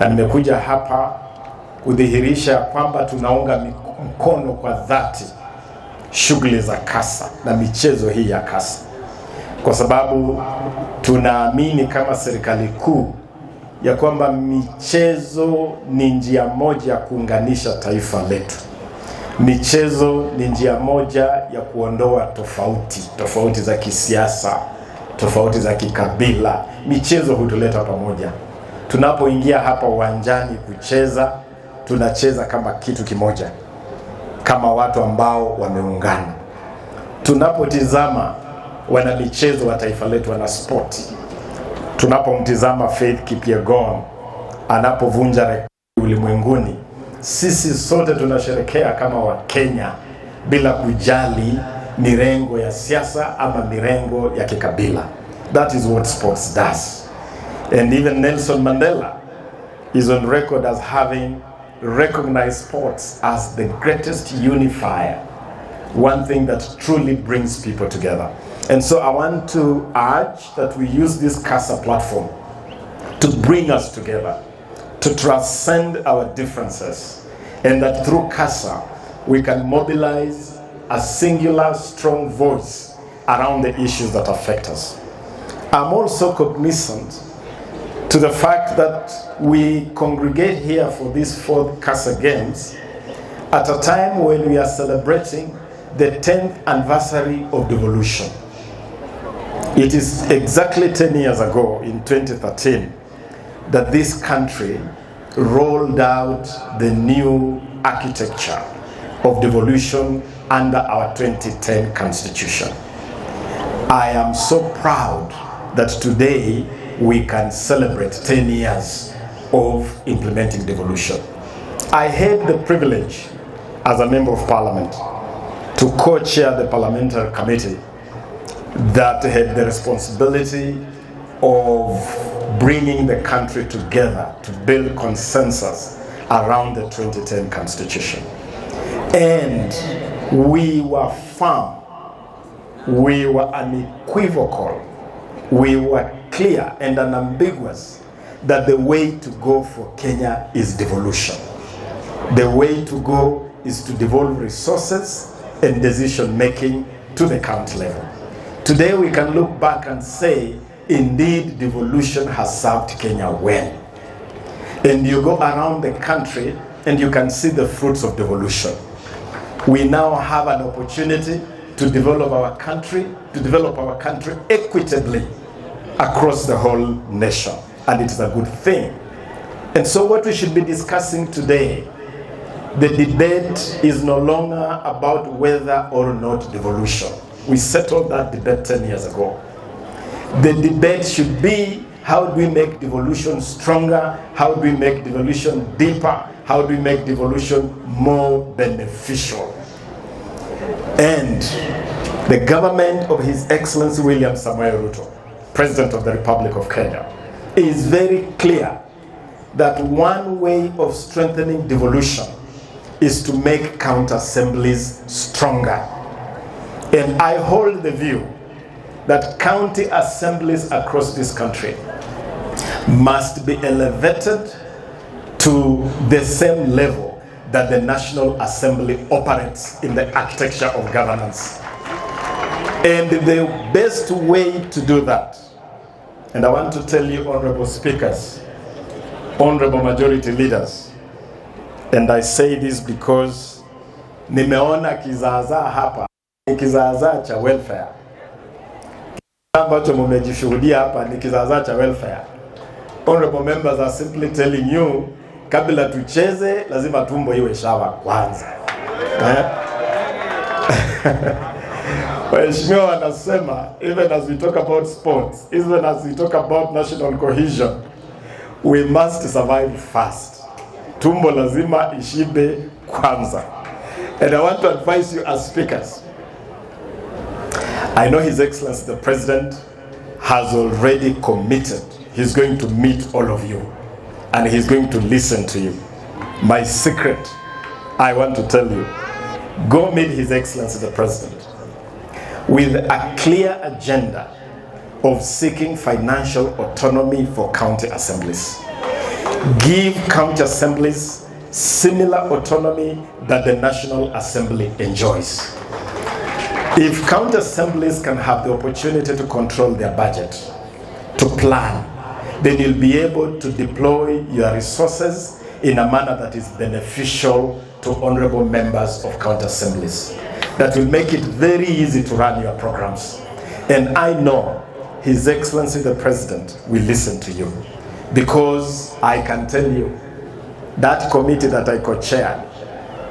Na nimekuja hapa kudhihirisha kwamba tunaunga mkono kwa dhati shughuli za kasa na michezo hii ya kasa, kwa sababu tunaamini kama serikali kuu ya kwamba michezo ni njia moja ya kuunganisha taifa letu. Michezo ni njia moja ya kuondoa tofauti za kisiasa, tofauti za kikabila. Michezo hutuleta pamoja. Tunapoingia hapa uwanjani kucheza, tunacheza kama kitu kimoja, kama watu ambao wameungana. Tunapotizama wana michezo wa taifa letu, wana sport, tunapomtizama Faith Kipyegon anapovunja rekodi ulimwenguni, sisi sote tunasherekea kama Wakenya bila kujali mirengo ya siasa ama mirengo ya kikabila. That is what sports does. And even Nelson Mandela is on record as having recognized sports as the greatest unifier, one thing that truly brings people together. And so I want to urge that we use this CASA platform to bring us together, to transcend our differences, and that through CASA we can mobilize a singular, strong voice around the issues that affect us. I'm also cognizant to the fact that we congregate here for these 4th CASA Games at a time when we are celebrating the 10th anniversary of devolution. It is exactly 10 years ago, in 2013, that this country rolled out the new architecture of devolution under our 2010 Constitution. I am so proud that today we can celebrate 10 years of implementing devolution. I had the privilege as a member of parliament to co-chair the parliamentary committee that had the responsibility of bringing the country together to build consensus around the 2010 Constitution. And we were firm, we were unequivocal, we were clear and unambiguous that the way to go for Kenya is devolution. The way to go is to devolve resources and decision making to the county level. Today we can look back and say, indeed, devolution has served Kenya well. And you go around the country and you can see the fruits of devolution. We now have an opportunity to develop our country, equitably across the whole nation. And it's a good thing. And so what we should be discussing today, the debate is no longer about whether or not devolution. We settled that debate 10 years ago. The debate should be, how do we make devolution stronger? How do we make devolution deeper? How do we make devolution more beneficial? And the government of His Excellency William Samoei Ruto, President of the Republic of Kenya, is very clear that one way of strengthening devolution is to make county assemblies stronger. And I hold the view that county assemblies across this country must be elevated to the same level that the National Assembly operates in the architecture of governance. And the best way to do that, and I want to tell you, honorable speakers, honorable majority leaders, and I say this because nimeona kizaazaa hapa, ni kizaazaa cha welfare. Ambacho mmejishuhudia hapa ni kizaazaa cha welfare. Honorable members are simply telling you, kabla tucheze lazima tumbo iwe shawa kwanza. Waheshimiwa wanasema, even as we talk about sports, even as we talk about national cohesion, we must survive fast. Tumbo lazima ishibe kwanza. And I want to advise you as speakers, I know His Excellency the President has already committed. He's going to meet all of you and he's going to listen to you. My secret, I want to tell you, go meet His Excellency the President with a clear agenda of seeking financial autonomy for county assemblies. give county assemblies similar autonomy that the National Assembly enjoys. If county assemblies can have the opportunity to control their budget, to plan, then you'll be able to deploy your resources in a manner that is beneficial to honorable members of county assemblies. That will make it very easy to run your programs. And I know His Excellency the President will listen to you, because I can tell you that committee that I co-chaired,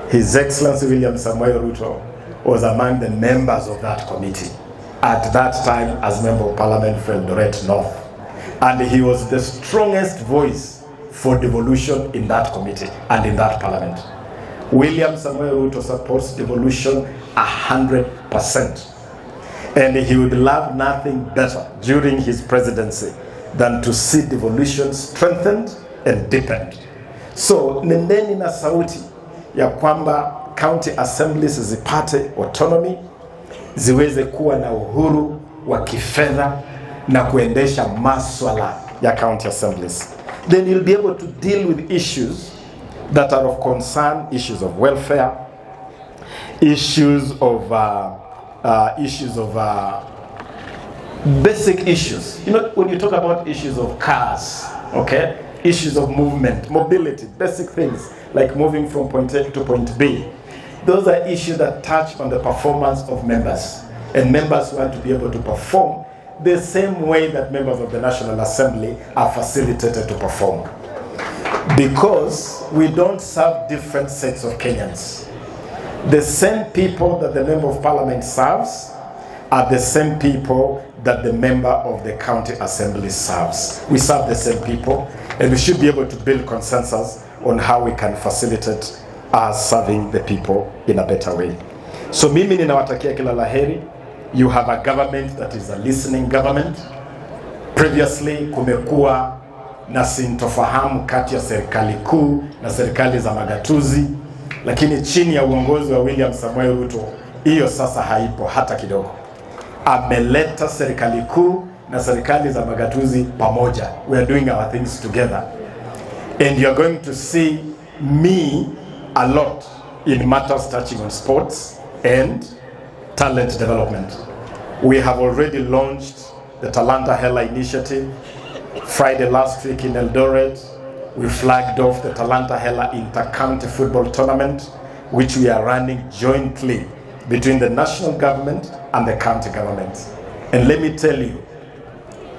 His Excellency William Samoei Ruto was among the members of that committee at that time as Member of Parliament for Eldoret North. And he was the strongest voice for devolution in that committee and in that parliament. William Samoei Ruto supports devolution 100%. And he would love nothing better during his presidency than to see devolution strengthened and deepened. So nendeni na sauti ya kwamba county assemblies zipate autonomy, ziweze kuwa na uhuru wa kifedha na kuendesha maswala ya county assemblies. Then you'll be able to deal with issues that are of concern, issues of welfare, issues of basic issues. You know, when you talk about issues of cars, okay, issues of movement, mobility, basic things like moving from point A to point B, those are issues that touch on the performance of members, and members want to be able to perform the same way that members of the National Assembly are facilitated to perform. Because we don't serve different sets of Kenyans. The same people that the Member of Parliament serves are the same people that the Member of the County Assembly serves. We serve the same people, and we should be able to build consensus on how we can facilitate us serving the people in a better way. So mimi ninawatakia kila laheri. You have a government that is a listening government. Previously kumekuwa na sintofahamu kati ya serikali kuu na serikali za magatuzi, lakini chini ya uongozi wa William Samoei Ruto hiyo sasa haipo hata kidogo. Ameleta serikali kuu na serikali za magatuzi pamoja. We are doing our things together, and you are going to see me a lot in matters touching on sports and talent development. We have already launched the Talanta Hela initiative. Friday last week in Eldoret, we flagged off the Talanta Hela Inter-County Football Tournament, which we are running jointly between the national government and the county government. And let me tell you,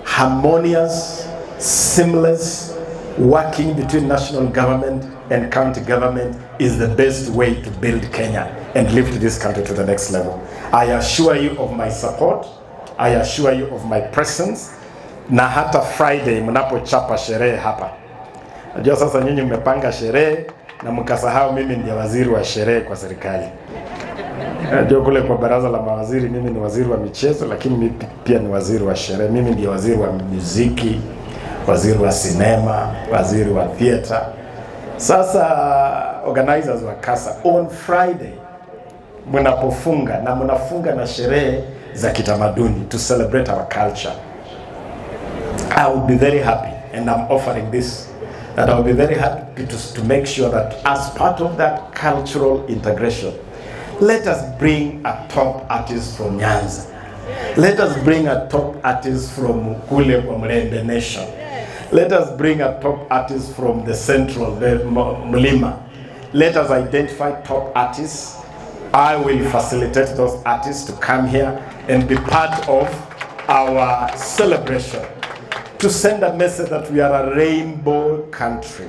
harmonious, seamless working between national government and county government is the best way to build Kenya and lift this country to the next level. I assure you of my support. I assure you of my presence. Na hata Friday mnapochapa sherehe hapa. Najua sasa nyinyi mmepanga sherehe na mkasahau mimi ndiye waziri wa sherehe kwa serikali. Najua kule kwa baraza la mawaziri mimi ni waziri wa michezo, lakini mimi pia ni waziri wa sherehe. Mimi ndiye waziri wa muziki, waziri wa sinema, waziri wa theater. Sasa organizers wa kasa on Friday mnapofunga na mnafunga na sherehe za kitamaduni to celebrate our culture. I would be very happy, and I'm offering this, that I would be very happy to make sure that as part of that cultural integration, let us bring a top artist from Nyanza. Let us bring a top artist from Kule Mrembe Nation. Let us bring a top artist from the central, the Mlima. Let us identify top artists. I will facilitate those artists to come here and be part of our celebration, to send a message that we are a rainbow country.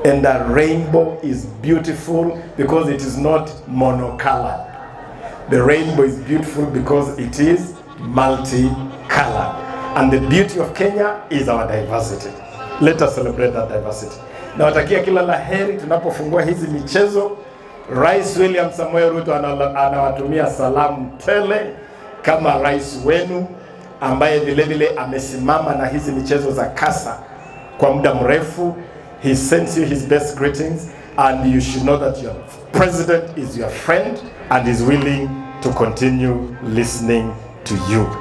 And a rainbow is beautiful because it is not monocolored. The rainbow is beautiful because it is multicolored. And the beauty of Kenya is our diversity. Let us celebrate that diversity. Na watakia kila laheri tunapofungua hizi michezo. Rais William Samoei Ruto anawatumia salamu tele kama rais wenu ambaye vile vile amesimama na hizi michezo za kasa kwa muda mrefu. He sends you his best greetings, and you should know that your president is your friend and is willing to continue listening to you.